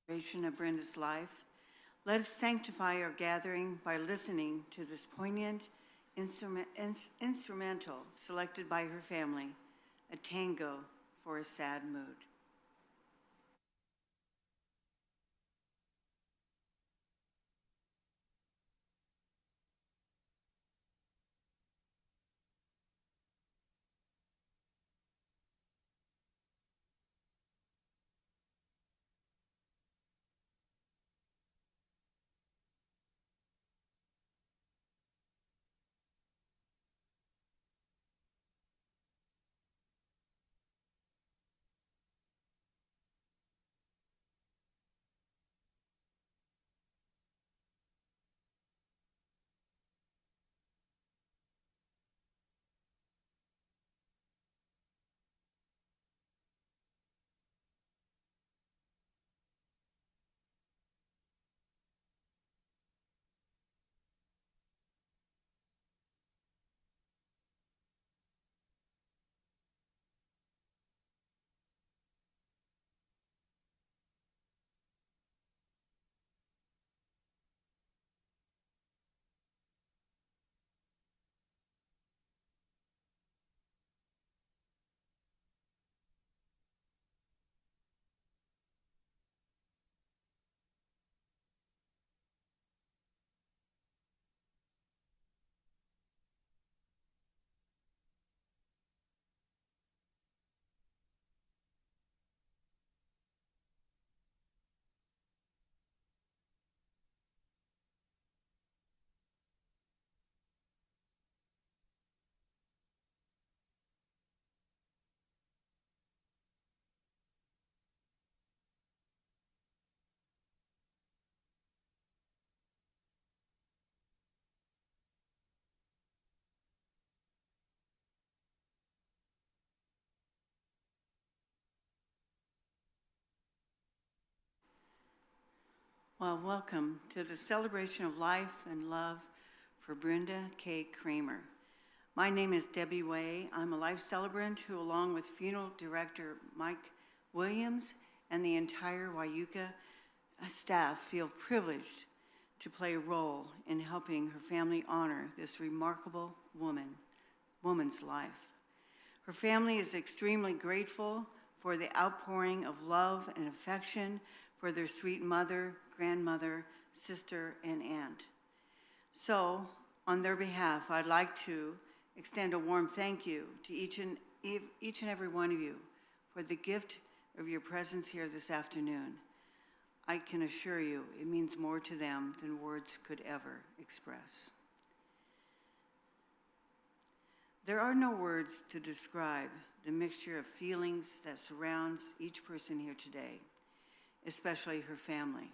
Of Brenda's life, let us sanctify our gathering by listening to this poignant instrumental selected by her family, a tango for a sad mood. Well, welcome to the celebration of life and love for Brenda K. Kramer. My name is Debbie Way. I'm a life celebrant who, along with funeral director Mike Williams and the entire Wyuka staff, feel privileged to play a role in helping her family honor this remarkable woman's life. Her family is extremely grateful for the outpouring of love and affection for their sweet mother, grandmother, sister, and aunt. So, on their behalf, I'd like to extend a warm thank you to each and every one of you for the gift of your presence here this afternoon. I can assure you it means more to them than words could ever express. There are no words to describe the mixture of feelings that surrounds each person here today, especially her family.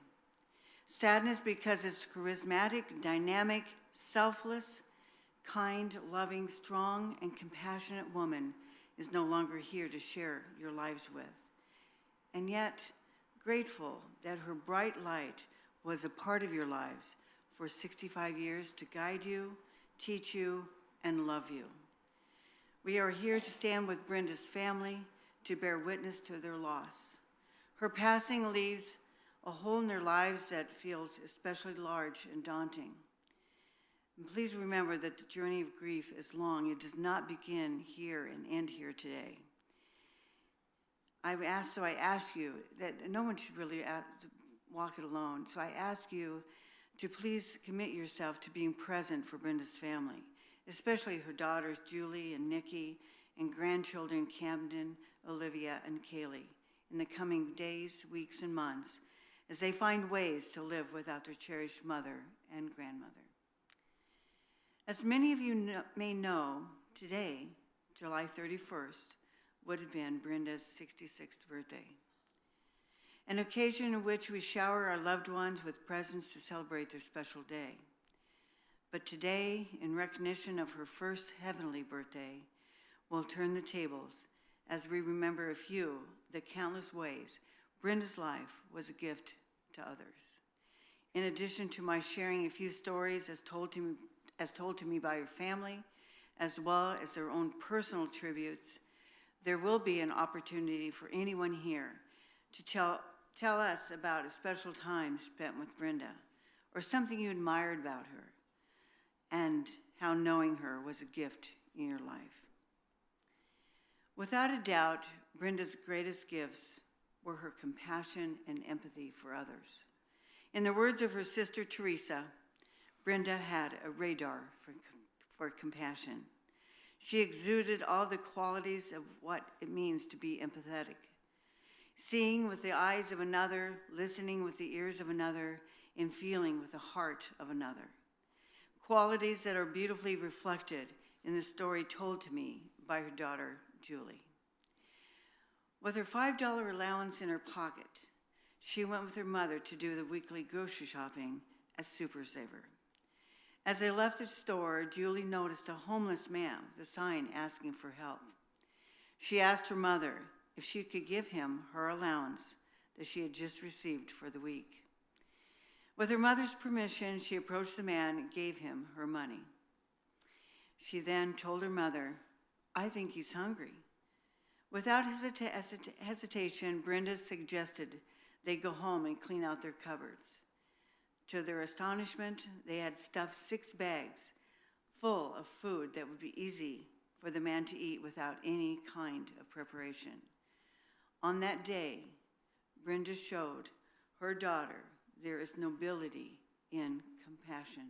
Sadness because this charismatic, dynamic, selfless, kind, loving, strong, and compassionate woman is no longer here to share your lives with. And yet, grateful that her bright light was a part of your lives for 65 years to guide you, teach you, and love you. We are here to stand with Brenda's family to bear witness to their loss. Her passing leaves a hole in their lives that feels especially large and daunting. And please remember that the journey of grief is long. It does not begin here and end here today. I ask you that no one should really walk it alone. So I ask you to please commit yourself to being present for Brenda's family, especially her daughters, Julie and Nikki, and grandchildren, Camden, Olivia, and Kaylee, in the coming days, weeks, and months, as they find ways to live without their cherished mother and grandmother. As many of you may know, today, July 31st, would have been Brenda's 66th birthday, an occasion in which we shower our loved ones with presents to celebrate their special day. But today, in recognition of her first heavenly birthday, we'll turn the tables as we remember a few, the countless ways Brenda's life was a gift to others. In addition to my sharing a few stories as told to me by her family, as well as their own personal tributes, there will be an opportunity for anyone here to tell tell us about a special time spent with Brenda, or something you admired about her, and how knowing her was a gift in your life. Without a doubt, Brenda's greatest gifts were her compassion and empathy for others. In the words of her sister Teresa, Brenda had a radar for compassion. She exuded all the qualities of what it means to be empathetic. Seeing with the eyes of another, listening with the ears of another, and feeling with the heart of another. Qualities that are beautifully reflected in the story told to me by her daughter, Julie. With her $5 allowance in her pocket, she went with her mother to do the weekly grocery shopping at Super Saver. As they left the store, Julie noticed a homeless man with a sign asking for help. She asked her mother if she could give him her allowance that she had just received for the week. With her mother's permission, she approached the man and gave him her money. She then told her mother, "I think he's hungry." Without hesitation, Brenda suggested they go home and clean out their cupboards. To their astonishment, they had stuffed 6 bags full of food that would be easy for the man to eat without any kind of preparation. On that day, Brenda showed her daughter there is nobility in compassion,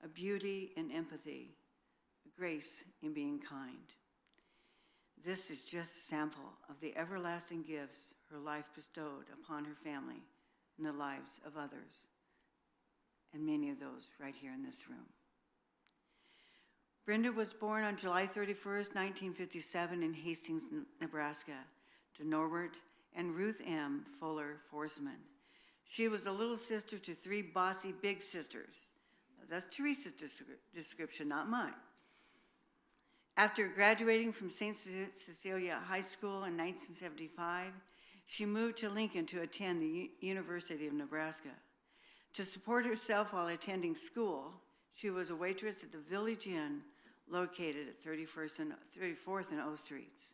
a beauty in empathy, a grace in being kind. This is just a sample of the everlasting gifts her life bestowed upon her family and the lives of others, and many of those right here in this room. Brenda was born on July 31st, 1957 in Hastings, Nebraska, to Norbert and Ruth M. Fuller Forsman. She was a little sister to 3 bossy big sisters. That's Teresa's description, not mine. After graduating from St. Cecilia High School in 1975, she moved to Lincoln to attend the University of Nebraska. To support herself while attending school, she was a waitress at the Village Inn located at 34th and O Streets.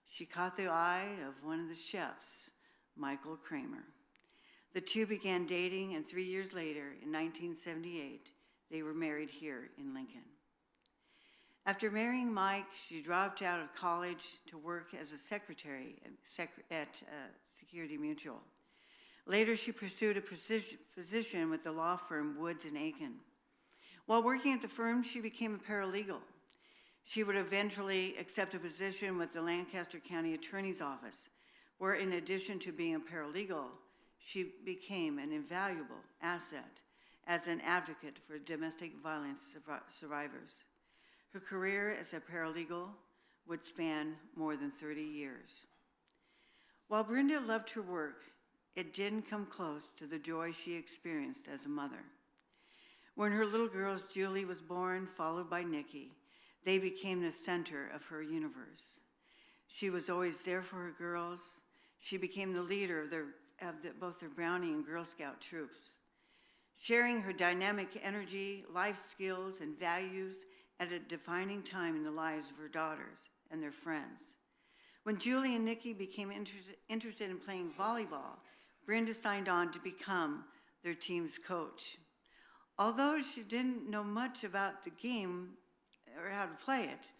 She caught the eye of one of the chefs, Michael Kramer. The two began dating, and 3 years later, in 1978, they were married here in Lincoln. After marrying Mike, she dropped out of college to work as a secretary at Security Mutual. Later, she pursued a position with the law firm Woods and Aiken. While working at the firm, she became a paralegal. She would eventually accept a position with the Lancaster County Attorney's Office, where in addition to being a paralegal, she became an invaluable asset as an advocate for domestic violence survivors. Her career as a paralegal would span more than 30 years. While Brenda loved her work, it didn't come close to the joy she experienced as a mother. When her little girls, Julie was born, followed by Nikki, they became the center of her universe. She was always there for her girls. She became the leader of both their Brownie and Girl Scout troops. Sharing her dynamic energy, life skills, and values at a defining time in the lives of her daughters and their friends. When Julie and Nikki became interested in playing volleyball, Brenda signed on to become their team's coach. Although she didn't know much about the game or how to play it,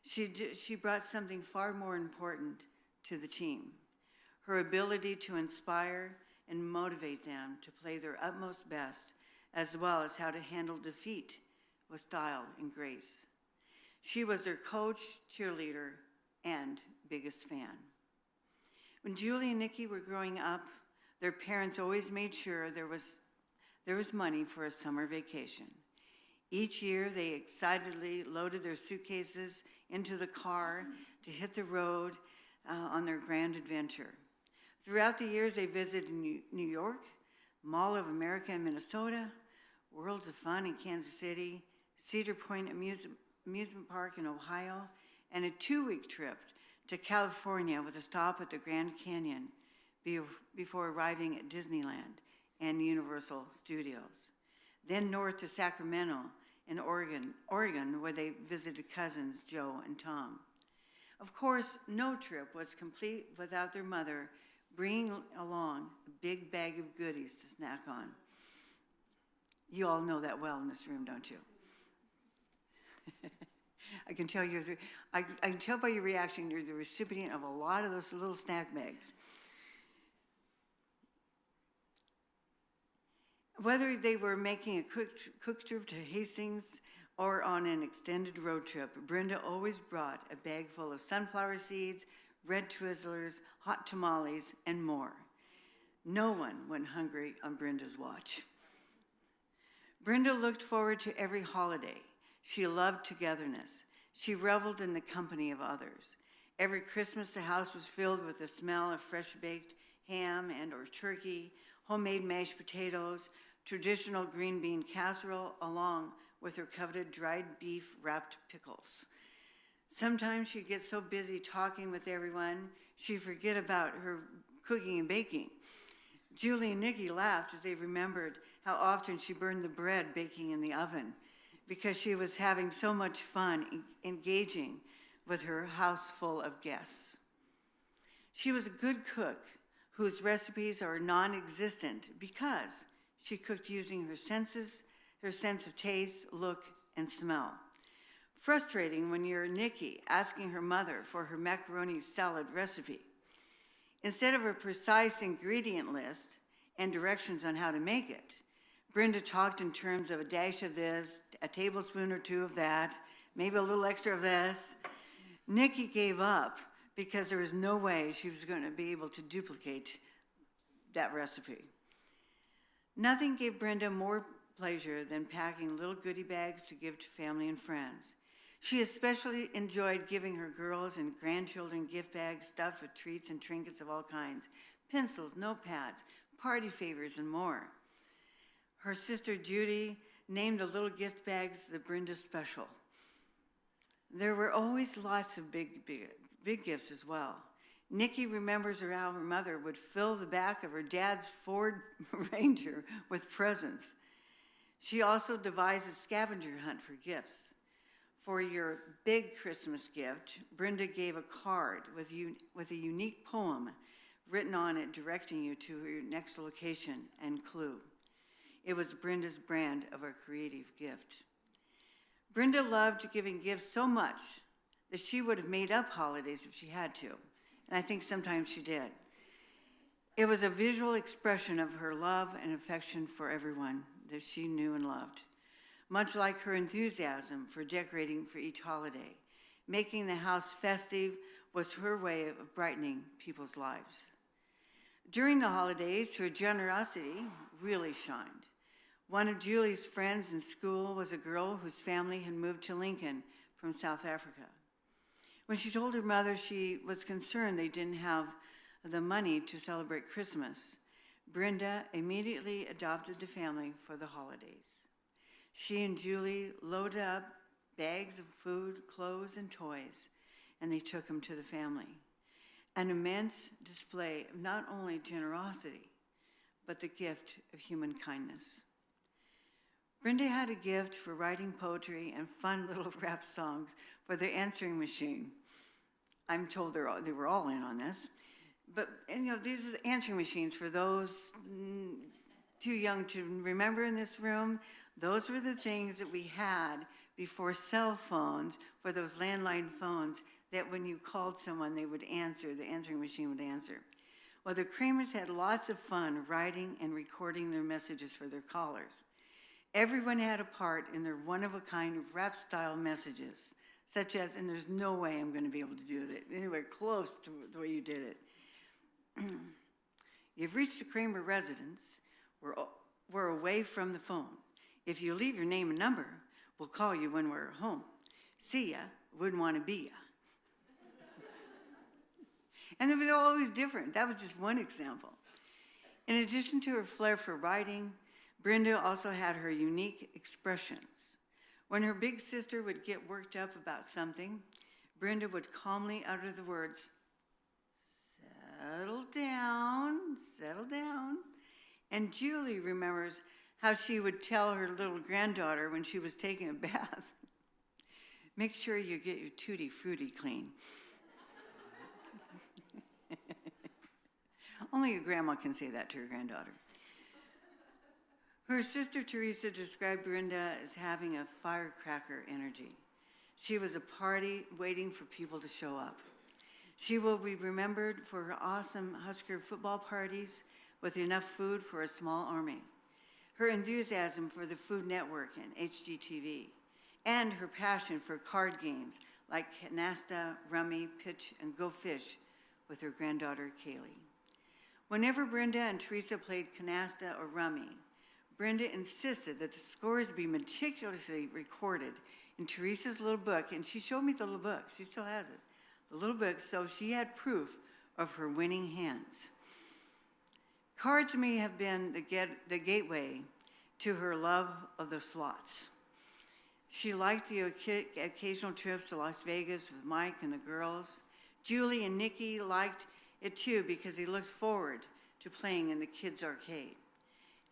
she brought something far more important to the team: her ability to inspire and motivate them to play their utmost best, as well as how to handle defeat with style and grace. She was their coach, cheerleader, and biggest fan. When Julie and Nikki were growing up, their parents always made sure there was money for a summer vacation. Each year, they excitedly loaded their suitcases into the car to hit the road on their grand adventure. Throughout the years, they visited New York, Mall of America in Minnesota, Worlds of Fun in Kansas City, Cedar Point Amusement Park in Ohio, and a 2-week trip to California with a stop at the Grand Canyon before arriving at Disneyland and Universal Studios. Then north to Sacramento in Oregon, where they visited cousins Joe and Tom. Of course, no trip was complete without their mother bringing along a big bag of goodies to snack on. You all know that well in this room, don't you? I can tell I can tell by your reaction, you're the recipient of a lot of those little snack bags. Whether they were making a quick trip to Hastings or on an extended road trip, Brenda always brought a bag full of sunflower seeds, red Twizzlers, hot tamales, and more. No one went hungry on Brenda's watch. Brenda looked forward to every holiday. She loved togetherness. She reveled in the company of others. Every Christmas, the house was filled with the smell of fresh-baked ham and or turkey, homemade mashed potatoes, traditional green bean casserole, along with her coveted dried beef wrapped pickles. Sometimes she'd get so busy talking with everyone, she'd forget about her cooking and baking. Julie and Nikki laughed as they remembered how often she burned the bread baking in the oven because she was having so much fun engaging with her house full of guests. She was a good cook whose recipes are non-existent because she cooked using her senses, her sense of taste, look, and smell. Frustrating when you're Nikki asking her mother for her macaroni salad recipe. Instead of a precise ingredient list and directions on how to make it, Brenda talked in terms of a dash of this, a tablespoon or two of that, maybe a little extra of this. Nikki gave up because there was no way she was going to be able to duplicate that recipe. Nothing gave Brenda more pleasure than packing little goodie bags to give to family and friends. She especially enjoyed giving her girls and grandchildren gift bags stuffed with treats and trinkets of all kinds, pencils, notepads, party favors, and more. Her sister Judy named the little gift bags the Brenda Special. There were always lots of big gifts as well. Nikki remembers how her mother would fill the back of her dad's Ford Ranger with presents. She also devised a scavenger hunt for gifts. For your big Christmas gift, Brenda gave a card with a unique poem written on it directing you to your next location and clue. It was Brenda's brand of a creative gift. Brenda loved giving gifts so much that she would have made up holidays if she had to, and I think sometimes she did. It was a visual expression of her love and affection for everyone that she knew and loved. Much like her enthusiasm for decorating for each holiday, making the house festive was her way of brightening people's lives. During the holidays, her generosity really shined. One of Julie's friends in school was a girl whose family had moved to Lincoln from South Africa. When she told her mother she was concerned they didn't have the money to celebrate Christmas, Brenda immediately adopted the family for the holidays. She and Julie loaded up bags of food, clothes, and toys, and they took them to the family. An immense display of not only generosity, but the gift of human kindness. Brenda had a gift for writing poetry and fun little rap songs for the answering machine. I'm told they were all in on this. But these are the answering machines for those too young to remember in this room. Those were the things that we had before cell phones, for those landline phones, that when you called someone, they would answer, the answering machine would answer. Well, the Kramers had lots of fun writing and recording their messages for their callers. Everyone had a part in their one-of-a-kind rap-style messages, such as, and there's no way I'm going to be able to do it anywhere close to the way you did it. You've reached the Kramer residence. We're away from the phone. If you leave your name and number, we'll call you when we're home. See ya, wouldn't want to be ya. And they were always different. That was just one example. In addition to her flair for writing, Brenda also had her unique expressions. When her big sister would get worked up about something, Brenda would calmly utter the words, settle down, settle down. And Julie remembers how she would tell her little granddaughter when she was taking a bath, make sure you get your tutti frutti clean. Only a grandma can say that to her granddaughter. Her sister Teresa described Brenda as having a firecracker energy. She was a party waiting for people to show up. She will be remembered for her awesome Husker football parties with enough food for a small army, her enthusiasm for the Food Network and HGTV, and her passion for card games like canasta, rummy, pitch, and go fish with her granddaughter Kaylee. Whenever Brenda and Teresa played canasta or rummy, Brenda insisted that the scores be meticulously recorded in Teresa's little book, and she showed me the little book. She still has it, the little book, so she had proof of her winning hands. Cards may have been the gateway to her love of the slots. She liked the occasional trips to Las Vegas with Mike and the girls. Julie and Nikki liked it too because they looked forward to playing in the kids' arcade.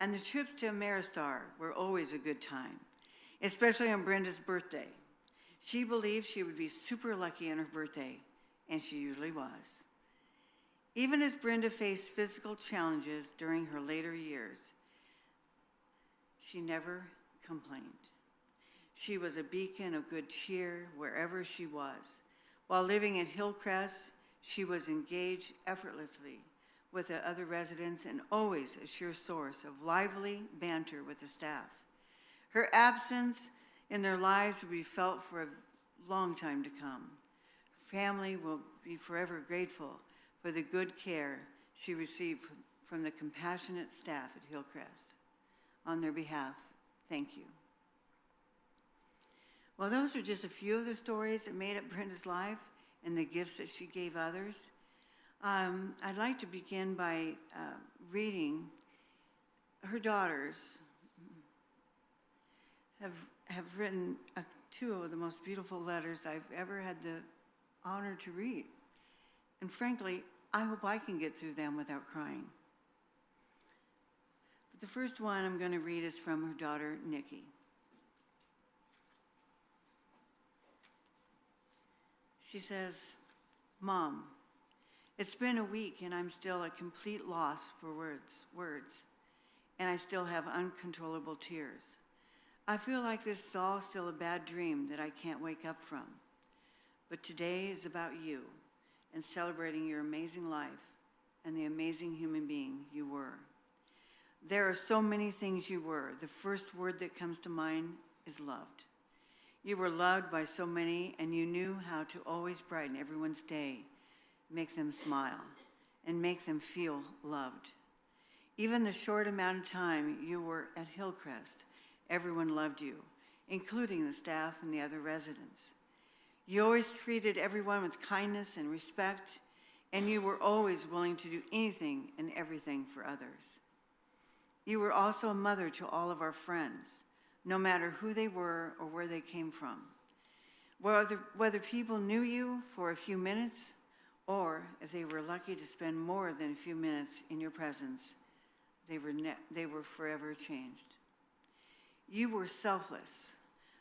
And the trips to Ameristar were always a good time, especially on Brenda's birthday. She believed she would be super lucky on her birthday, and she usually was. Even as Brenda faced physical challenges during her later years, she never complained. She was a beacon of good cheer wherever she was. While living at Hillcrest, she was engaged effortlessly with the other residents and always a sure source of lively banter with the staff. Her absence in their lives will be felt for a long time to come. Her family will be forever grateful for the good care she received from the compassionate staff at Hillcrest. On their behalf, thank you. Well, those are just a few of the stories that made up Brenda's life and the gifts that she gave others. I'd like to begin by reading her daughters have written two of the most beautiful letters I've ever had the honor to read. And frankly, I hope I can get through them without crying. But the first one I'm going to read is from her daughter, Nikki. She says, "Mom, it's been a week and I'm still at complete loss for words, and I still have uncontrollable tears. I feel like this is all still a bad dream that I can't wake up from. But today is about you and celebrating your amazing life and the amazing human being you were. There are so many things you were. The first word that comes to mind is loved. You were loved by so many, and you knew how to always brighten everyone's day, make them smile, and make them feel loved. Even the short amount of time you were at Hillcrest, everyone loved you, including the staff and the other residents. You always treated everyone with kindness and respect, and you were always willing to do anything and everything for others. You were also a mother to all of our friends, no matter who they were or where they came from. Whether people knew you for a few minutes or if they were lucky to spend more than a few minutes in your presence, they were forever changed. You were selfless.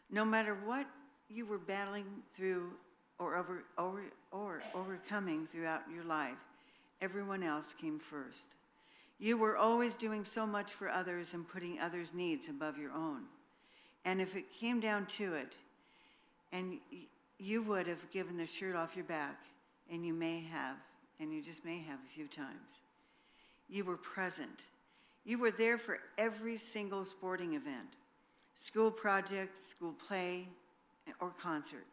No matter what you were battling through or overcoming throughout your life, everyone else came first. You were always doing so much for others and putting others' needs above your own. And if it came down to it, and you would have given the shirt off your back, and you just may have a few times. You were present. You were there for every single sporting event, school project, school play, or concert.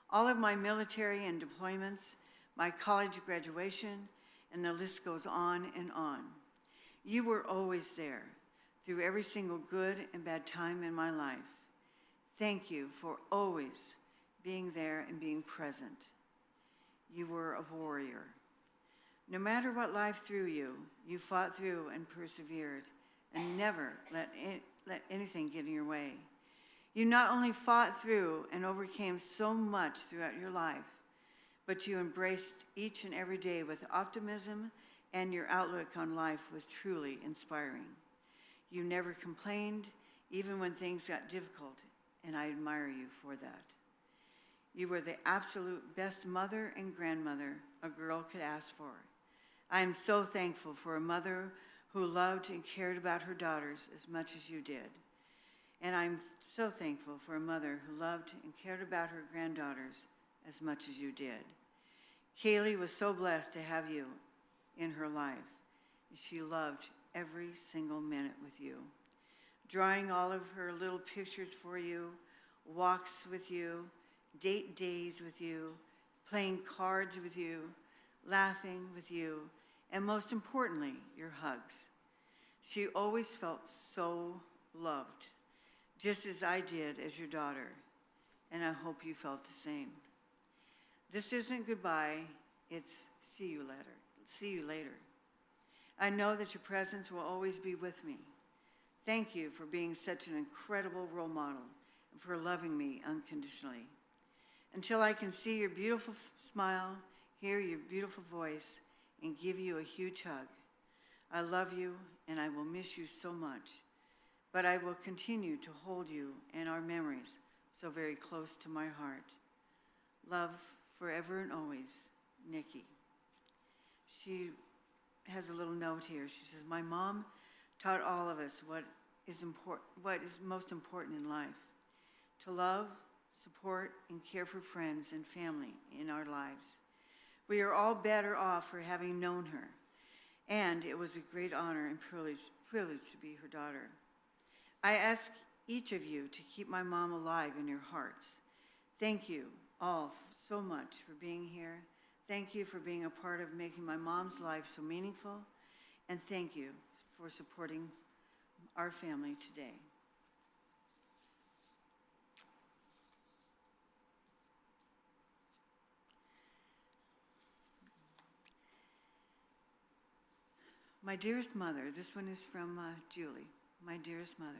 All of my military and deployments, my college graduation, and the list goes on and on. You were always there through every single good and bad time in my life. Thank you for always being there and being present. You were a warrior. No matter what life threw you, you fought through and persevered and never let anything get in your way. You not only fought through and overcame so much throughout your life, but you embraced each and every day with optimism, and your outlook on life was truly inspiring. You never complained, even when things got difficult, and I admire you for that. You were the absolute best mother and grandmother a girl could ask for. I am so thankful for a mother who loved and cared about her daughters as much as you did. And I'm so thankful for a mother who loved and cared about her granddaughters as much as you did. Kaylee was so blessed to have you in her life. She loved every single minute with you, drawing all of her little pictures for you, walks with you, date days with you, playing cards with you, laughing with you, and most importantly, your hugs. She always felt so loved, just as I did as your daughter, and I hope you felt the same. This isn't goodbye, it's see you later. See you later. I know that your presence will always be with me. Thank you for being such an incredible role model and for loving me unconditionally. Until I can see your beautiful smile, hear your beautiful voice, and give you a huge hug. I love you and I will miss you so much, but I will continue to hold you and our memories so very close to my heart. Love forever and always, Nikki. She has a little note here. She says, my mom taught all of us what is most important in life: to love, support, and care for friends and family in our lives. We are all better off for having known her, and it was a great honor and privilege to be her daughter. I ask each of you to keep my mom alive in your hearts. Thank you all so much for being here. Thank you for being a part of making my mom's life so meaningful, and thank you for supporting our family today. My dearest mother, this one is from Julie. My dearest mother,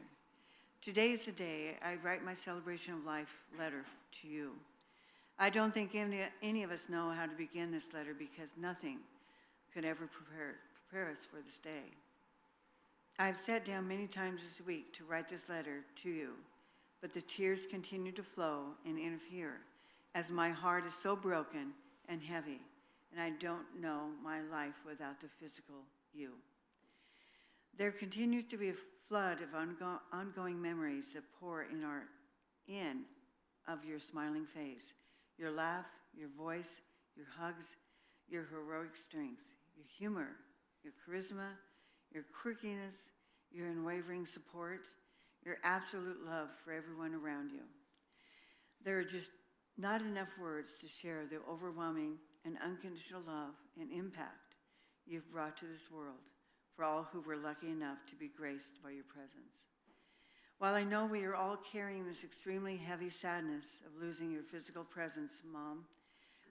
today is the day I write my celebration of life letter to you. I don't think any of us know how to begin this letter because nothing could ever prepare us for this day. I've sat down many times this week to write this letter to you, but the tears continue to flow and interfere as my heart is so broken and heavy, and I don't know my life without the physical you. There continues to be a flood of ongoing memories that pour in of your smiling face, your laugh, your voice, your hugs, your heroic strength, your humor, your charisma, your quirkiness, your unwavering support, your absolute love for everyone around you. There are just not enough words to share the overwhelming and unconditional love and impact you've brought to this world for all who were lucky enough to be graced by your presence. While I know we are all carrying this extremely heavy sadness of losing your physical presence, Mom,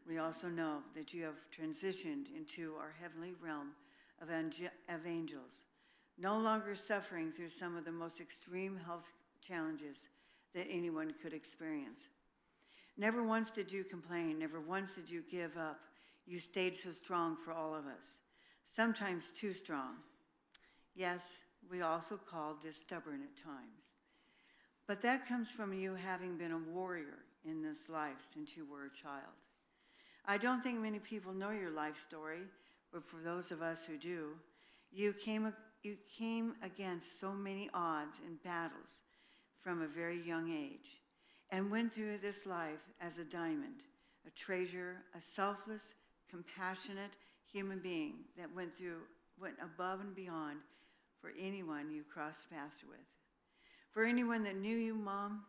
we also know that you have transitioned into our heavenly realm of angels, no longer suffering through some of the most extreme health challenges that anyone could experience. Never once did you complain, never once did you give up. You stayed so strong for all of us, sometimes too strong. Yes, we also call this stubborn at times. But that comes from you having been a warrior in this life since you were a child. I don't think many people know your life story, but for those of us who do, you came against so many odds and battles from a very young age and went through this life as a diamond, a treasure, a selfless, compassionate human being that went above and beyond for anyone you crossed paths with. For anyone that knew you, Mom,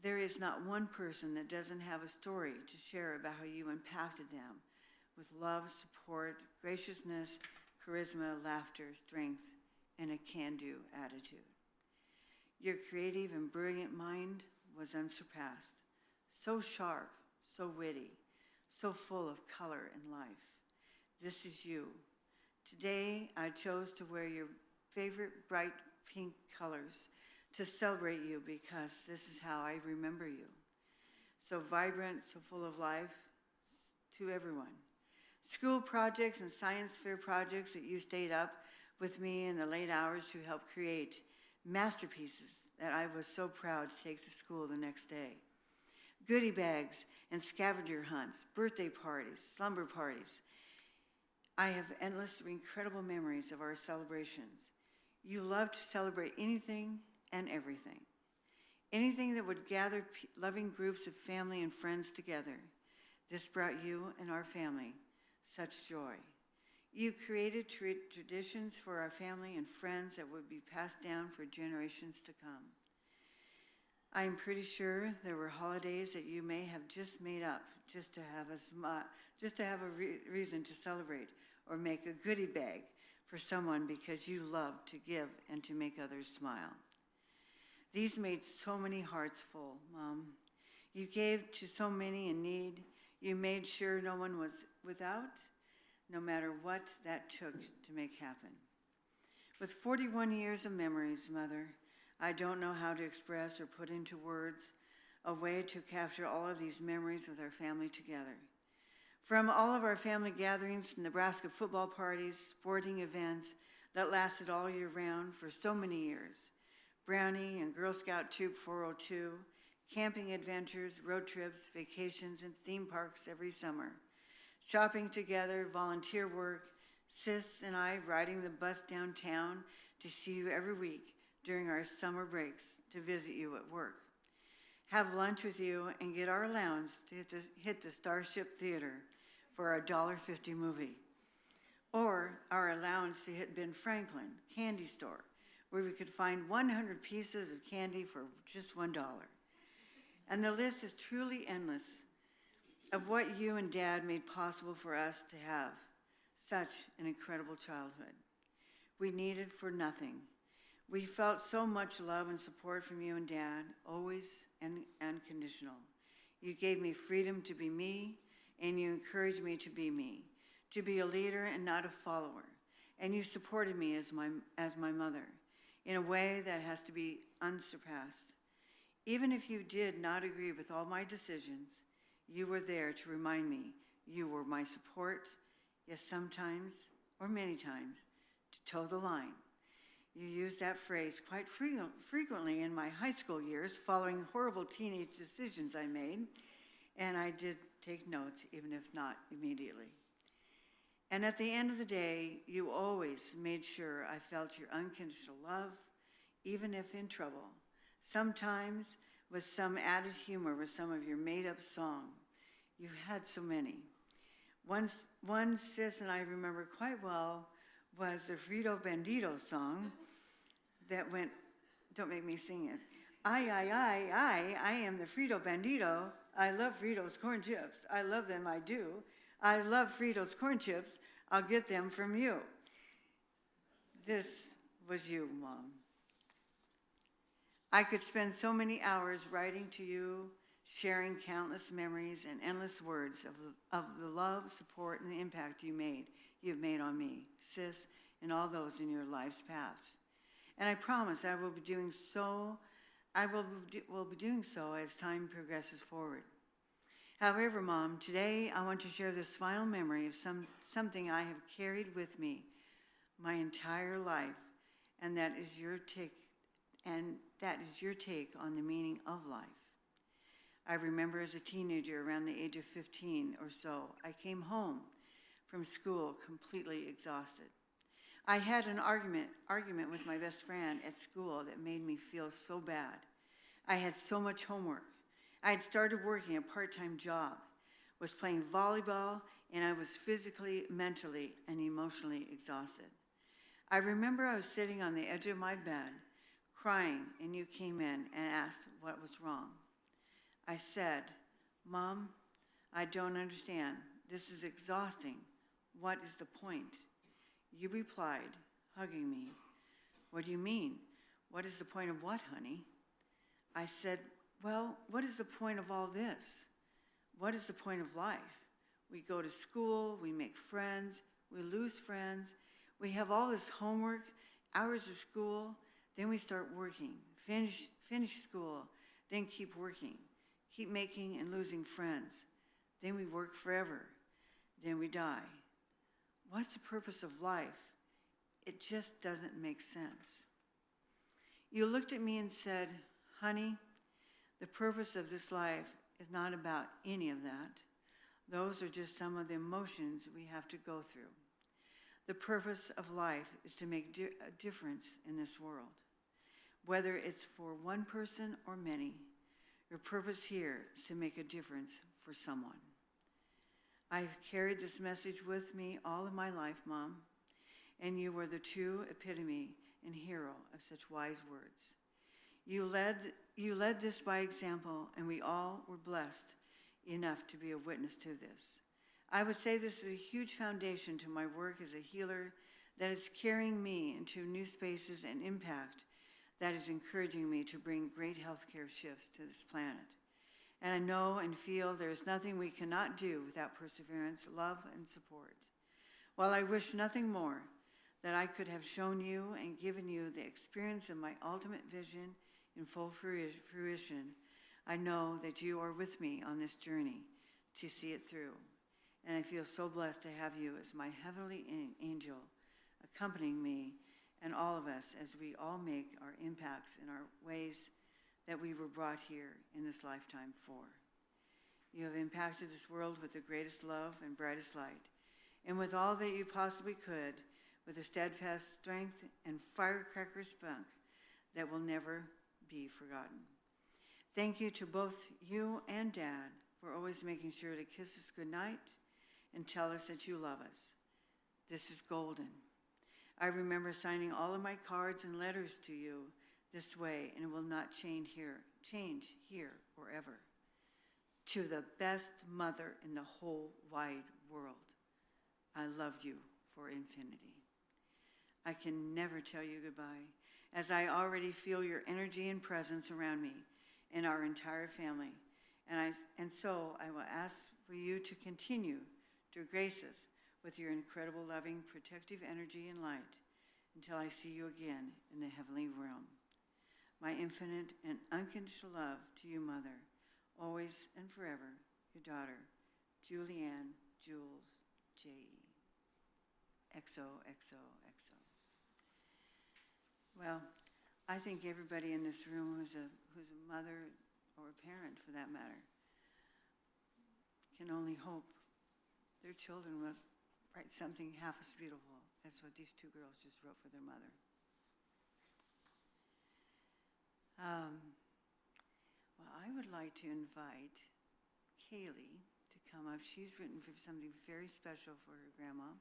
there is not one person that doesn't have a story to share about how you impacted them with love, support, graciousness, charisma, laughter, strength, and a can-do attitude. Your creative and brilliant mind was unsurpassed, so sharp, so witty, so full of color and life. This is you. Today, I chose to wear your favorite bright pink colors to celebrate you because this is how I remember you. So vibrant, so full of life to everyone. School projects and science fair projects that you stayed up with me in the late hours to help create masterpieces that I was so proud to take to school the next day. Goodie bags and scavenger hunts, birthday parties, slumber parties, I have endless, incredible memories of our celebrations. You loved to celebrate anything and everything. Anything that would gather loving groups of family and friends together. This brought you and our family such joy. You created traditions for our family and friends that would be passed down for generations to come. I am pretty sure there were holidays that you may have just made up just to have a reason to celebrate or make a goodie bag for someone because you love to give and to make others smile. These made so many hearts full, Mom. You gave to so many in need. You made sure no one was without, no matter what that took to make happen. With 41 years of memories, Mother, I don't know how to express or put into words a way to capture all of these memories with our family together. From all of our family gatherings, Nebraska football parties, sporting events that lasted all year round for so many years, Brownie and Girl Scout Troop 402, camping adventures, road trips, vacations, and theme parks every summer, shopping together, volunteer work, Sis and I riding the bus downtown to see you every week during our summer breaks to visit you at work, have lunch with you, and get our allowance to hit the Starship Theater for our $1.50 movie, or our allowance to hit Ben Franklin candy store, where we could find 100 pieces of candy for just $1. And the list is truly endless of what you and Dad made possible for us to have such an incredible childhood. We needed for nothing. We felt so much love and support from you and Dad, always and unconditional. You gave me freedom to be me, and you encouraged me to be me, to be a leader and not a follower. And you supported me as my mother in a way that has to be unsurpassed. Even if you did not agree with all my decisions, you were there to remind me you were my support, yes, sometimes, or many times, to toe the line. You used that phrase quite frequently in my high school years following horrible teenage decisions I made, and I did take notes, even if not immediately. And at the end of the day, you always made sure I felt your unconditional love, even if in trouble, sometimes with some added humor with some of your made-up song. You had so many. One Sis and I remember quite well was the Frito Bandito song that went, don't make me sing it. I am the Frito Bandito. I love Fritos corn chips. I love them, I do. I love Fritos corn chips. I'll get them from you. This was you, Mom. I could spend so many hours writing to you, sharing countless memories and endless words of the love, support, and the impact you've made on me, Sis, and all those in your life's paths. And I promise I will be doing so. Will be doing so as time progresses forward. However, Mom, today I want to share this final memory of something I have carried with me my entire life, and that is your take on the meaning of life. I remember as a teenager, around the age of 15 or so, I came home from school completely exhausted. I had an argument with my best friend at school that made me feel so bad. I had so much homework. I had started working a part-time job, was playing volleyball, and I was physically, mentally, and emotionally exhausted. I remember I was sitting on the edge of my bed, crying, and you came in and asked what was wrong. I said, Mom, I don't understand. This is exhausting. What is the point? You replied, hugging me, what do you mean? What is the point of what, honey? I said, well, what is the point of all this? What is the point of life? We go to school, we make friends, we lose friends, we have all this homework, hours of school, then we start working, finish school, then keep working, keep making and losing friends. Then we work forever, then we die. What's the purpose of life? It just doesn't make sense. You looked at me and said, honey, the purpose of this life is not about any of that. Those are just some of the emotions we have to go through. The purpose of life is to make a difference in this world. Whether it's for one person or many, your purpose here is to make a difference for someone. I've carried this message with me all of my life, Mom, and you were the true epitome and hero of such wise words. You led this by example, and we all were blessed enough to be a witness to this. I would say this is a huge foundation to my work as a healer that is carrying me into new spaces and impact that is encouraging me to bring great healthcare shifts to this planet. And I know and feel there is nothing we cannot do without perseverance, love, and support. While I wish nothing more that I could have shown you and given you the experience of my ultimate vision in full fruition, I know that you are with me on this journey to see it through. And I feel so blessed to have you as my heavenly angel accompanying me and all of us as we all make our impacts in our ways that we were brought here in this lifetime for. You have impacted this world with the greatest love and brightest light, and with all that you possibly could, with a steadfast strength and firecracker spunk that will never be forgotten. Thank you to both you and Dad for always making sure to kiss us goodnight and tell us that you love us. This is golden. I remember signing all of my cards and letters to you this way, and it will not change here or ever. To the best mother in the whole wide world, I loved you for infinity. I can never tell you goodbye, as I already feel your energy and presence around me and our entire family. And so I will ask for you to continue to grace us with your incredible, loving, protective energy and light until I see you again in the heavenly realm. My infinite and unconditional love to you, Mother, always and forever, your daughter, Julianne Jules J.E. XOXOXO. Well, I think everybody in this room who's a mother or a parent, for that matter, can only hope their children will write something half as beautiful as what these two girls just wrote for their mother. Well, I would like to invite Kaylee to come up. She's written for something very special for her grandma,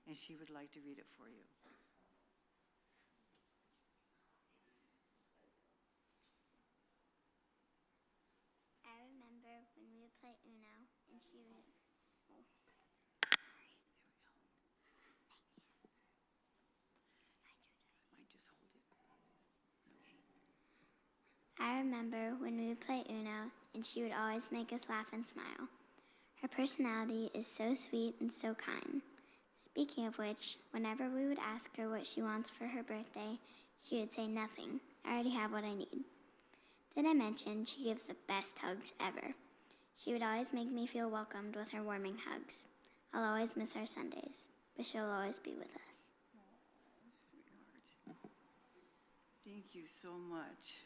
and she would like to read it for you. I remember when we would play Uno, and she would... Oh. I remember when we would play Uno, and she would always make us laugh and smile. Her personality is so sweet and so kind. Speaking of which, whenever we would ask her what she wants for her birthday, she would say nothing. I already have what I need. Did I mention she gives the best hugs ever? She would always make me feel welcomed with her warming hugs. I'll always miss our Sundays, but she'll always be with us. Oh, sweetheart. Thank you so much.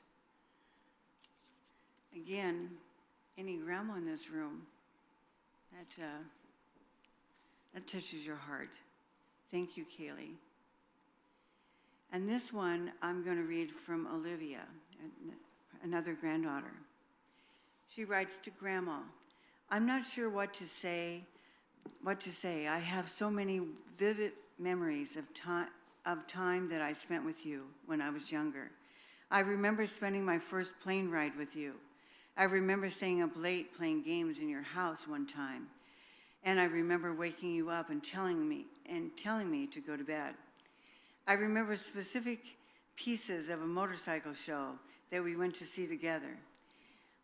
Again, any grandma in this room, that touches your heart. Thank you, Kaylee. And this one I'm going to read from Olivia, another granddaughter. She writes to Grandma, I'm not sure what to say. I have so many vivid memories of time that I spent with you when I was younger. I remember spending my first plane ride with you. I remember staying up late playing games in your house one time. And I remember waking you up and telling me to go to bed. I remember specific pieces of a motorcycle show that we went to see together.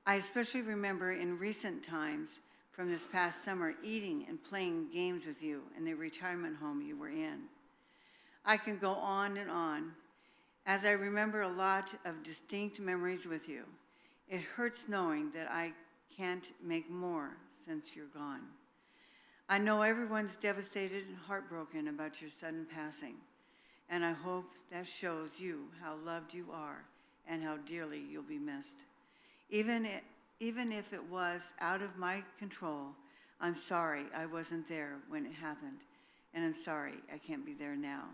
I especially remember in recent times from this past summer eating and playing games with you in the retirement home you were in. I can go on and on, as I remember a lot of distinct memories with you. It hurts knowing that I can't make more since you're gone. I know everyone's devastated and heartbroken about your sudden passing, and I hope that shows you how loved you are and how dearly you'll be missed. Even if it was out of my control, I'm sorry I wasn't there when it happened, and I'm sorry I can't be there now.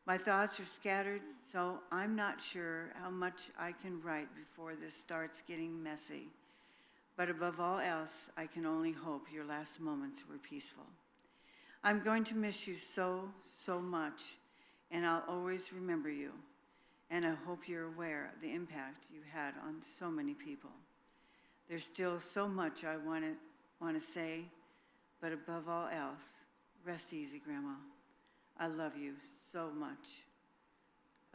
My thoughts are scattered, so I'm not sure how much I can write before this starts getting messy. But above all else, I can only hope your last moments were peaceful. I'm going to miss you so, so much, and I'll always remember you. And I hope you're aware of the impact you had on so many people. There's still so much I want to say, but above all else, rest easy, Grandma. I love you so much,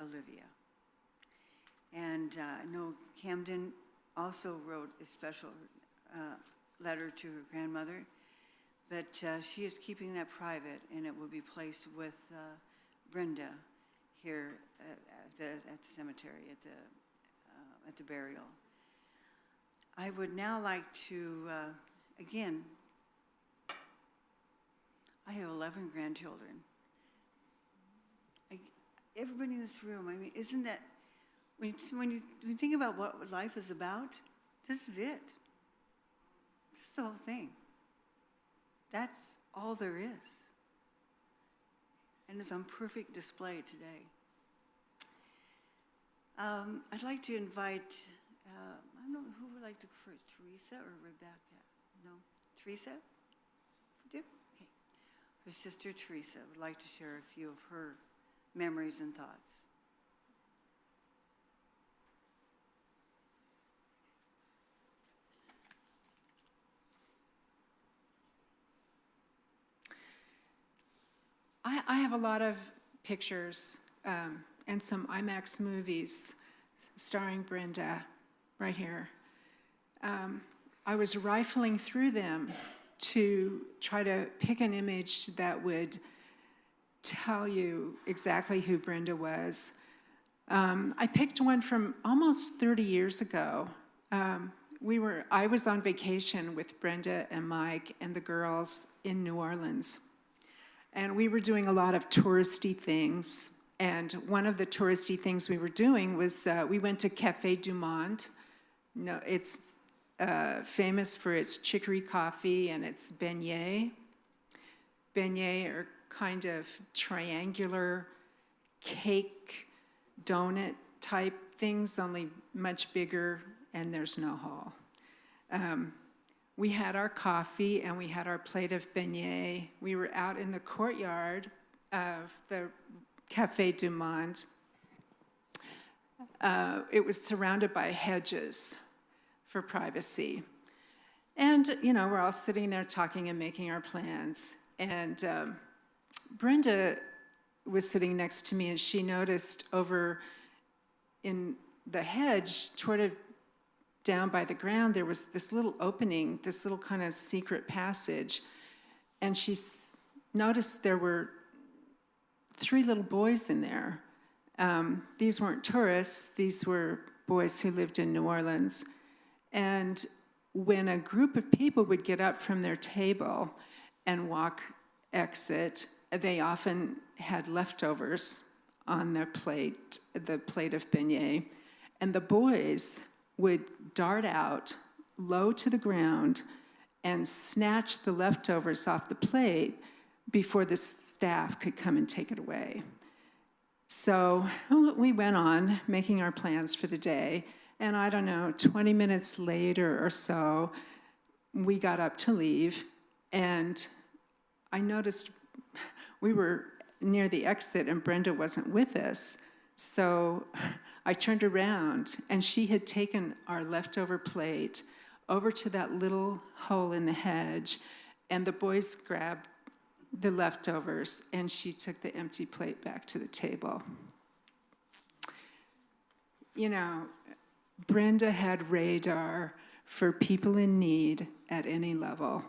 Olivia. And I know Camden also wrote a special letter to her grandmother, but she is keeping that private, and it will be placed with Brenda here at the cemetery, at the burial. I would now like to, again, I have 11 grandchildren. Everybody in this room, I mean, isn't that, when you think about what life is about, this is it. This is the whole thing. That's all there is. And it's on perfect display today. I'd like to invite, I don't know who would like to go first, Teresa or Rebecca? No? Teresa? Do? Okay. Her sister Teresa would like to share a few of her memories and thoughts. I have a lot of pictures and some IMAX movies starring Brenda right here. I was rifling through them to try to pick an image that would tell you exactly who Brenda was. I picked one from almost 30 years ago. I was on vacation with Brenda and Mike and the girls in New Orleans. And we were doing a lot of touristy things. And one of the touristy things we were doing was we went to Café du Monde. No, it's famous for its chicory coffee and its beignets. Beignets are kind of triangular cake, donut type things, only much bigger, and there's no hole. We had our coffee and we had our plate of beignet. We were out in the courtyard of the Café du Monde. It was surrounded by hedges for privacy. And, you know, we're all sitting there talking and making our plans. And Brenda was sitting next to me, and she noticed over in the hedge, toward a down by the ground, there was this little opening, this little kind of secret passage. And she noticed there were 3 little boys in there. These weren't tourists. These were boys who lived in New Orleans. And when a group of people would get up from their table and exit, they often had leftovers on their plate, the plate of beignet. And the boys would dart out low to the ground and snatch the leftovers off the plate before the staff could come and take it away. So we went on making our plans for the day, and I don't know, 20 minutes later or so, we got up to leave, and I noticed we were near the exit and Brenda wasn't with us. So I turned around, and she had taken our leftover plate over to that little hole in the hedge, and the boys grabbed the leftovers, and she took the empty plate back to the table. You know, Brenda had radar for people in need at any level,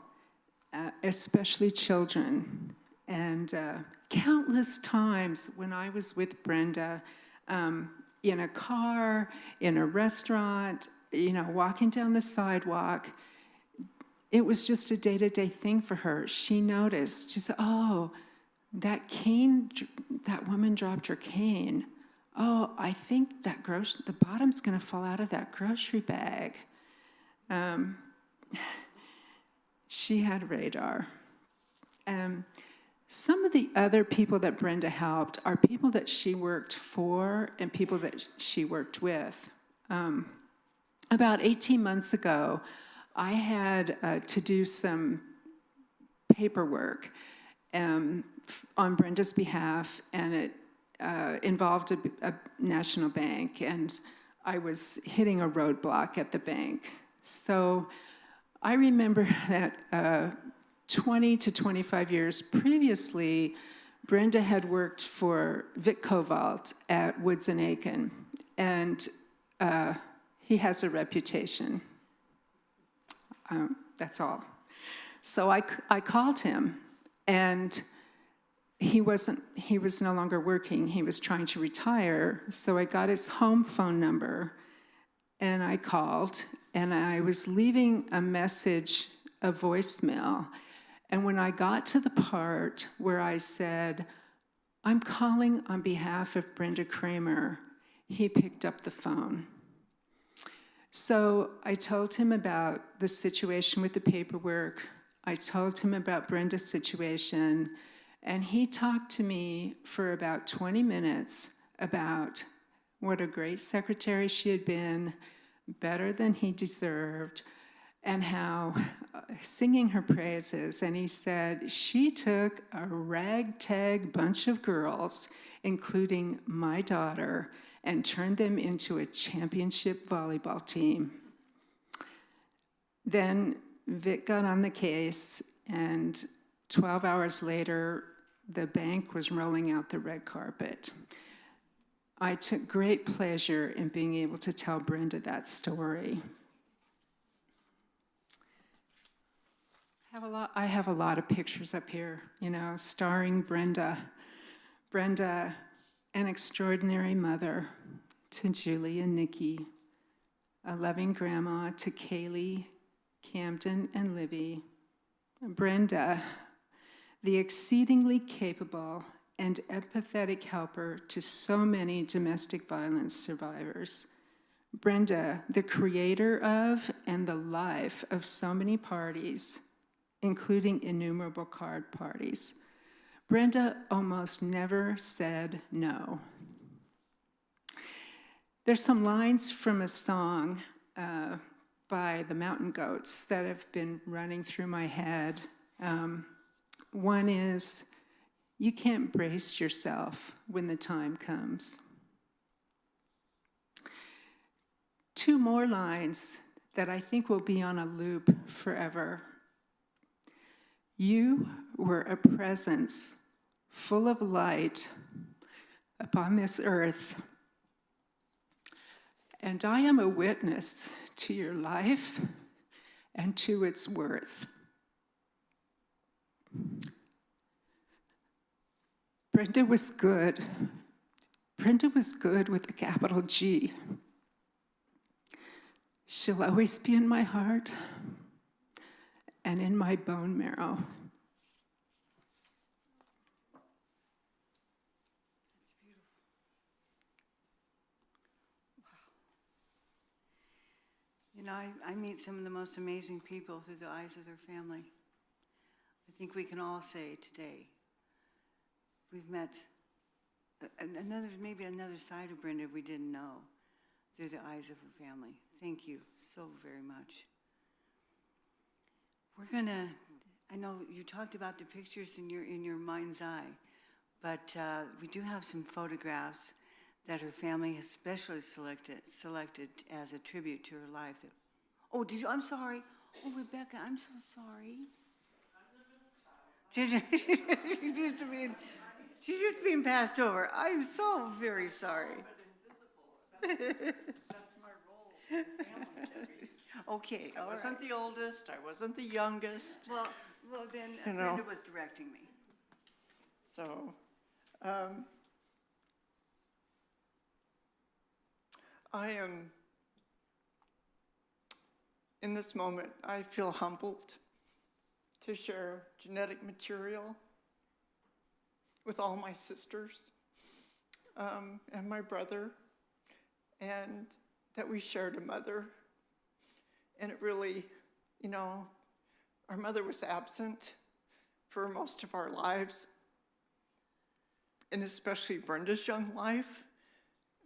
especially children. And countless times when I was with Brenda, in a car, in a restaurant, you know, walking down the sidewalk, it was just a day-to-day thing for her. She noticed, she said, oh, that woman dropped her cane. Oh, I think the bottom's gonna fall out of that grocery bag. She had radar. Some of the other people that Brenda helped are people that she worked for and people that she worked with. About 18 months ago, I had to do some paperwork on Brenda's behalf, and it involved a national bank, and I was hitting a roadblock at the bank. So I remember that 20 to 25 years previously, Brenda had worked for Vic Covalt at Woods and Aiken, and he has a reputation. That's all. So I called him, and he was no longer working. He was trying to retire. So I got his home phone number, and I called, and I was leaving a message, a voicemail. And when I got to the part where I said, "I'm calling on behalf of Brenda Kramer," he picked up the phone. So I told him about the situation with the paperwork. I told him about Brenda's situation, and he talked to me for about 20 minutes about what a great secretary she had been, better than he deserved, and how singing her praises. And he said she took a ragtag bunch of girls, including my daughter, and turned them into a championship volleyball team. Then Vic got on the case, and 12 hours later, the bank was rolling out the red carpet. I took great pleasure in being able to tell Brenda that story. I have a lot of pictures up here, starring Brenda. Brenda, an extraordinary mother to Julie and Nikki, a loving grandma to Kaylee, Camden, and Livy. Brenda, the exceedingly capable and empathetic helper to so many domestic violence survivors. Brenda, the creator of and the life of so many parties, including innumerable card parties. Brenda almost never said no. There's some lines from a song by the Mountain Goats that have been running through my head. One is, "You can't brace yourself when the time comes." Two more lines that I think will be on a loop forever. "You were a presence full of light upon this earth, and I am a witness to your life and to its worth." Brenda was good. Brenda was good with a capital G. She'll always be in my heart and in my bone marrow. I meet some of the most amazing people through the eyes of their family. I think we can all say today, we've met maybe another side of Brenda we didn't know through the eyes of her family. Thank you so very much. I know you talked about the pictures in your mind's eye, but we do have some photographs that her family has specially selected as a tribute to her life. Did you? I'm sorry. Oh, Rebecca, I'm so sorry. She's just being passed over. I'm so very sorry. That's my role in family. Okay, I wasn't the oldest. I wasn't the youngest. Well, then Brenda was directing me. So, I am, in this moment, I feel humbled to share genetic material with all my sisters and my brother, and that we shared a mother. And it really, our mother was absent for most of our lives, and especially Brenda's young life,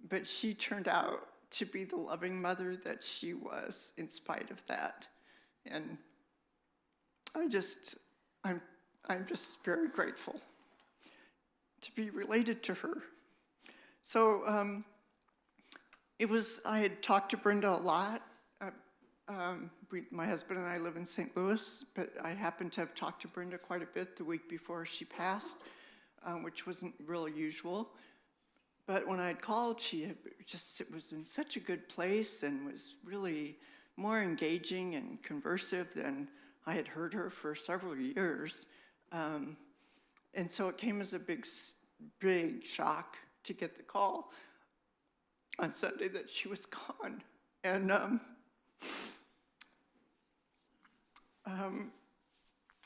but she turned out to be the loving mother that she was in spite of that. And I'm just very grateful to be related to her. So I had talked to Brenda a lot. My husband and I live in St. Louis, but I happened to have talked to Brenda quite a bit the week before she passed, which wasn't really usual. But when I had called, it was in such a good place and was really more engaging and conversive than I had heard her for several years. And so it came as a big shock to get the call on Sunday that she was gone. And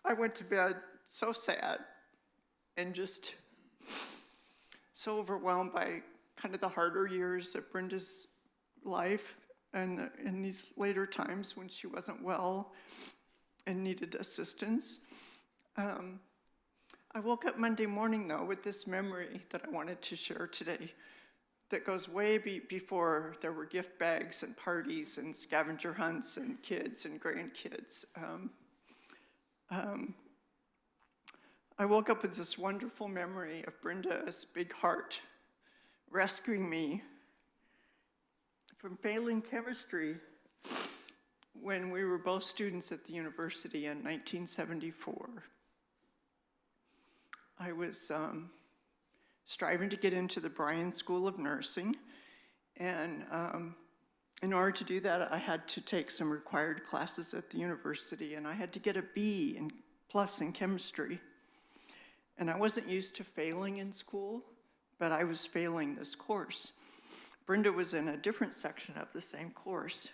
I went to bed so sad and just so overwhelmed by kind of the harder years of Brenda's life and in these later times when she wasn't well and needed assistance. I woke up Monday morning, though, with this memory that I wanted to share today that goes way before there were gift bags and parties and scavenger hunts and kids and grandkids. I woke up with this wonderful memory of Brenda's big heart rescuing me from failing chemistry when we were both students at the university in 1974. I was striving to get into the Bryan School of Nursing, and in order to do that, I had to take some required classes at the university, and I had to get a B plus in chemistry. And I wasn't used to failing in school, but I was failing this course. Brenda was in a different section of the same course.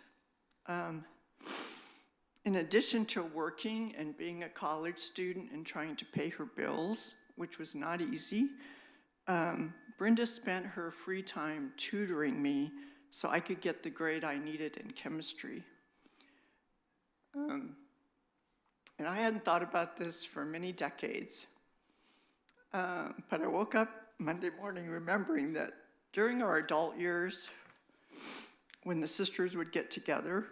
In addition to working and being a college student and trying to pay her bills, which was not easy, Brenda spent her free time tutoring me so I could get the grade I needed in chemistry. And I hadn't thought about this for many decades. But I woke up Monday morning remembering that during our adult years, when the sisters would get together,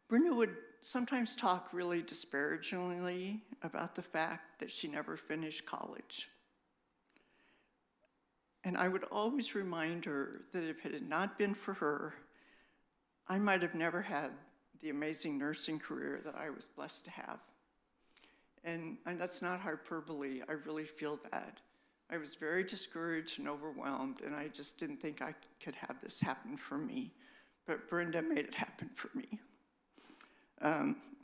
Brenda would sometimes talk really disparagingly about the fact that she never finished college. And I would always remind her that if it had not been for her, I might have never had the amazing nursing career that I was blessed to have. And that's not hyperbole, I really feel that. I was very discouraged and overwhelmed, and I just didn't think I could have this happen for me. But Brenda made it happen for me.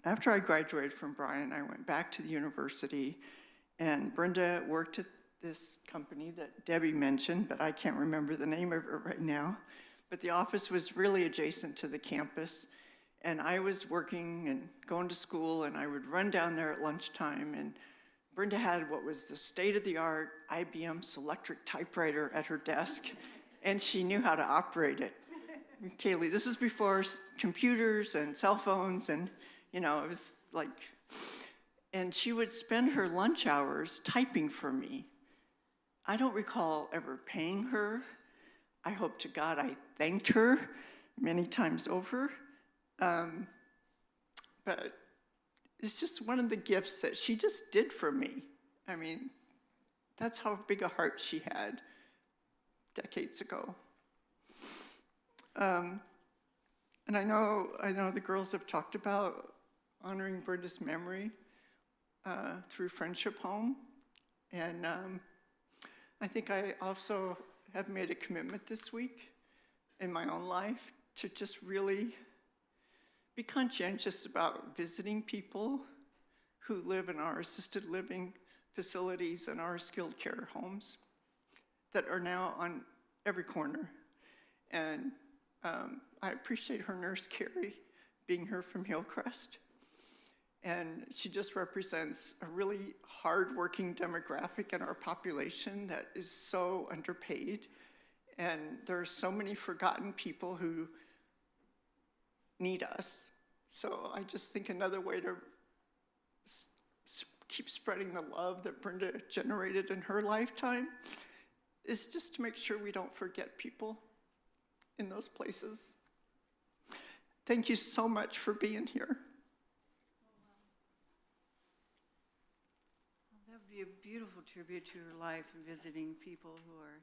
After I graduated from Bryan, I went back to the university, and Brenda worked at this company that Debbie mentioned, but I can't remember the name of it right now. But the office was really adjacent to the campus, and I was working and going to school, and I would run down there at lunchtime, and Brenda had what was the state-of-the-art IBM Selectric typewriter at her desk, and she knew how to operate it. Kaylee, this is before computers and cell phones, and it was like, and she would spend her lunch hours typing for me. I don't recall ever paying her. I hope to God I thanked her many times over. But it's just one of the gifts that she just did for me. I mean, that's how big a heart she had decades ago. And I know the girls have talked about honoring Brenda's memory through Friendship Home. And I think I also have made a commitment this week in my own life to just really be conscientious about visiting people who live in our assisted living facilities and our skilled care homes that are now on every corner. And I appreciate her nurse, Carrie, being here from Hillcrest. And she just represents a really hard-working demographic in our population that is so underpaid. And there are so many forgotten people who need us. So I just think another way to keep spreading the love that Brenda generated in her lifetime is just to make sure we don't forget people in those places. Thank you so much for being here. Well, that would be a beautiful tribute to her life and visiting people who are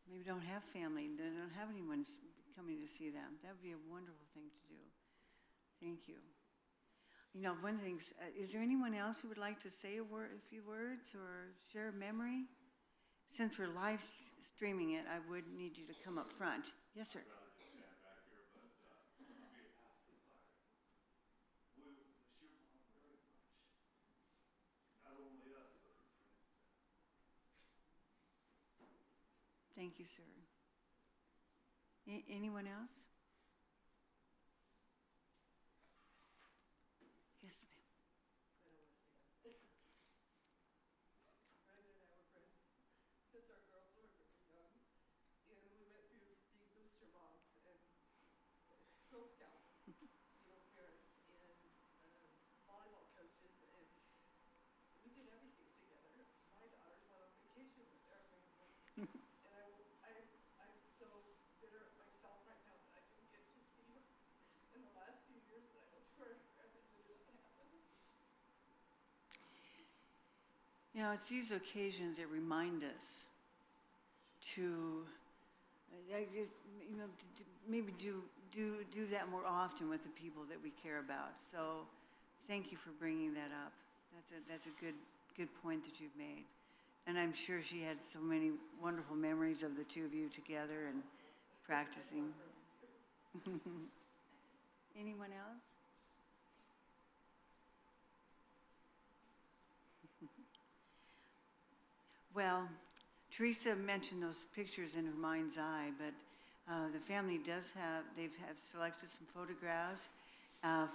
maybe don't have family, they don't have anyone coming to see them. That would be a wonderful thing to do. Thank you. You know, one thing, is there anyone else who would like to say a few words or share a memory? Since we're live streaming it, I would need you to come up front. Yes, sir. Thank you, sir. Anyone else? Yes, ma'am. Brenda and I were friends since our girls were really young, and we went through being booster moms and Girl Scout, parents and volleyball coaches, and we did everything together. My daughters went on vacation with their family, and I'm so bitter at myself right now that I didn't get to see her in the last few years, but I will treasure every minute that happened. You know, it's these occasions that remind us to, I guess, maybe do that more often with the people that we care about. So, thank you for bringing that up. That's a good point that you've made. And I'm sure she had so many wonderful memories of the two of you together and practicing. Anyone else? Well, Teresa mentioned those pictures in her mind's eye, but the family they've selected some photographs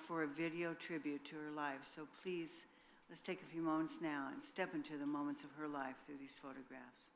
for a video tribute to her life. So please, let's take a few moments now and step into the moments of her life through these photographs.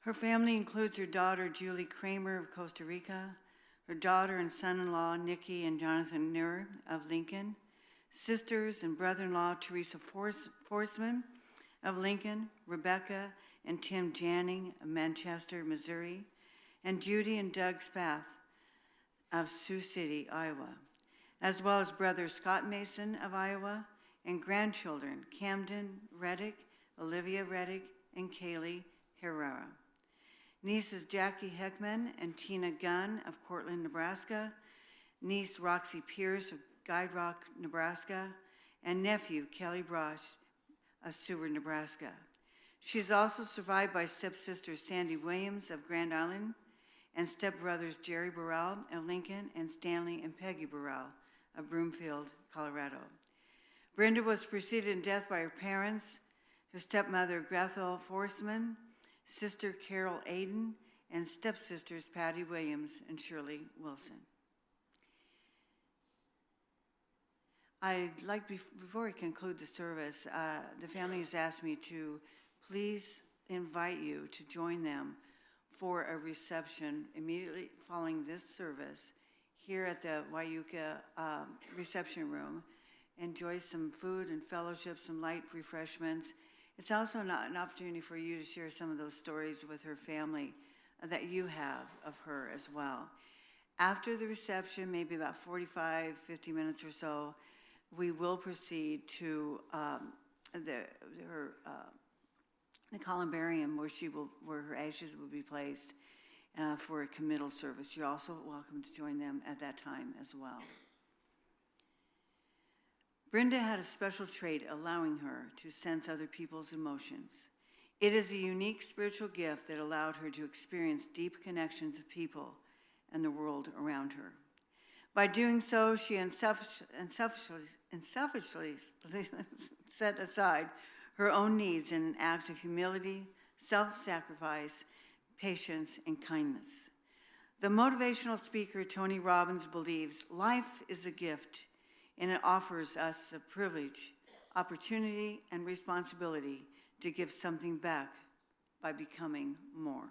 Her family includes her daughter, Julie Kramer of Costa Rica, her daughter and son-in-law, Nikki and Jonathan Nuhr of Lincoln, sisters and brother-in-law, Teresa Forsman of Lincoln, Rebecca and Tim Janning of Manchester, Missouri, and Judy and Doug Spath of Sioux City, Iowa, as well as brother Scott Mason of Iowa, and grandchildren Camden Reddick, Olivia Reddick, and Kaylee Herrera. Nieces Jackie Heckman and Tina Gunn of Cortland, Nebraska, niece Roxy Pierce of Guide Rock, Nebraska, and nephew Kelly Brosh of Seward, Nebraska. She's also survived by stepsisters Sandy Williams of Grand Island and stepbrothers Jerry Burrell of Lincoln and Stanley and Peggy Burrell of Broomfield, Colorado. Brenda was preceded in death by her parents, her stepmother Grethel Forsman, sister Carol Aden, and stepsisters Patty Williams and Shirley Wilson. I'd like, before I conclude the service, the family has asked me to please invite you to join them for a reception immediately following this service here at the Wyuka reception room. Enjoy some food and fellowship, some light refreshments. It's also an opportunity for you to share some of those stories with her family that you have of her as well. After the reception, maybe about 45, 50 minutes or so, we will proceed to the columbarium where her ashes will be placed for a committal service. You're also welcome to join them at that time as well. Brenda had a special trait allowing her to sense other people's emotions. It is a unique spiritual gift that allowed her to experience deep connections with people and the world around her. By doing so, she unselfishly set aside her own needs in an act of humility, self-sacrifice, patience, and kindness. The motivational speaker Tony Robbins believes life is a gift, and it offers us a privilege, opportunity, and responsibility to give something back by becoming more.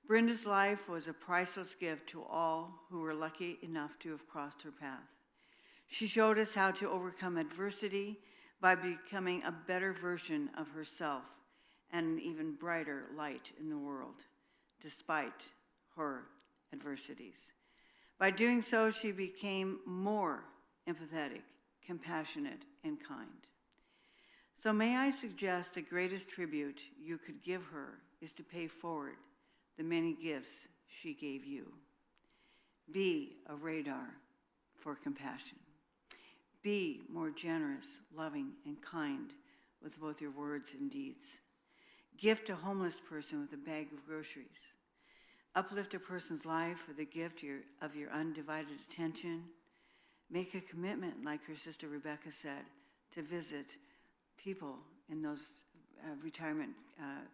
Brenda's life was a priceless gift to all who were lucky enough to have crossed her path. She showed us how to overcome adversity by becoming a better version of herself and an even brighter light in the world, despite her adversities. By doing so, she became more empathetic, compassionate, and kind. So may I suggest the greatest tribute you could give her is to pay forward the many gifts she gave you. Be a radar for compassion. Be more generous, loving, and kind with both your words and deeds. Gift a homeless person with a bag of groceries. Uplift a person's life with the gift of your undivided attention. Make a commitment, like her sister Rebecca said, to visit people in those retirement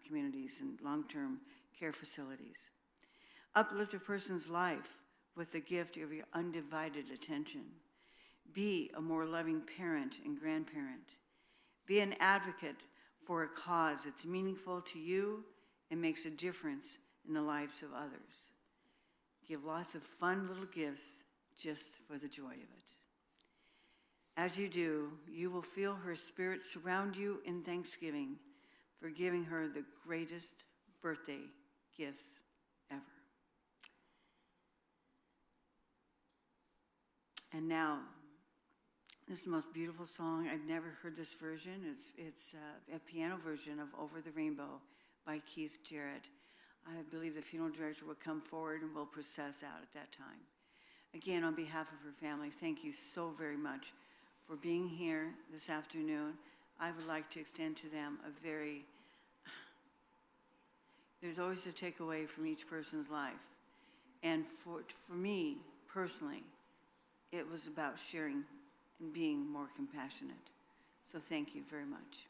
communities and long-term care facilities. Uplift a person's life with the gift of your undivided attention. Be a more loving parent and grandparent. Be an advocate for a cause that's meaningful to you and makes a difference in the lives of others. Give lots of fun little gifts just for the joy of it. As you do, you will feel her spirit surround you in thanksgiving for giving her the greatest birthday gifts ever. And now, this is the most beautiful song. I've never heard this version. It's a piano version of Over the Rainbow by Keith Jarrett. I believe the funeral director will come forward and we'll process out at that time. Again, on behalf of her family, thank you so very much for being here this afternoon. I would like to extend to them there's always a takeaway from each person's life. And for me, personally, it was about sharing and being more compassionate. So thank you very much.